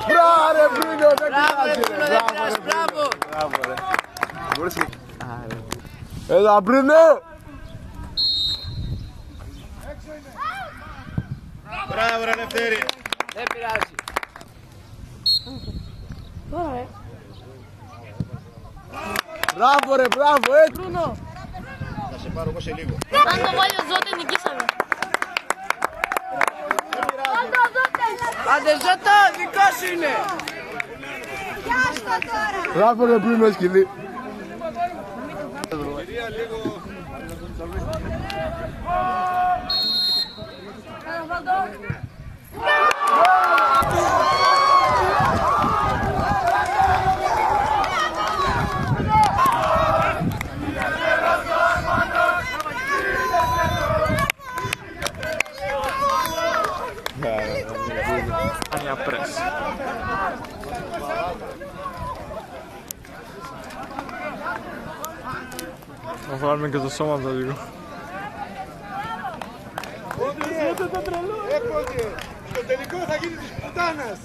Μπράβο ρε Μπρούνο, δεν πειράζει. Μπράβο ρε. Έλα Μπρούνο. Μπράβο ρε Λευτέρη. Δεν πειράζει. Μπράβο ρε, μπράβο, Μπρούνο. Θα σε πάρω εγώ σε λίγο. Αν το βάλει ο Ζώτε νικήσαμε. Άντε Ζώτα, δικό σου είναι. Μπράβο ρε Μπρούνο σκυλί. Μια πρέσ. Θα βάλουμε και το σώμα από το λίγο. Έπονται, στο τελικό θα γίνει της πουτάνας.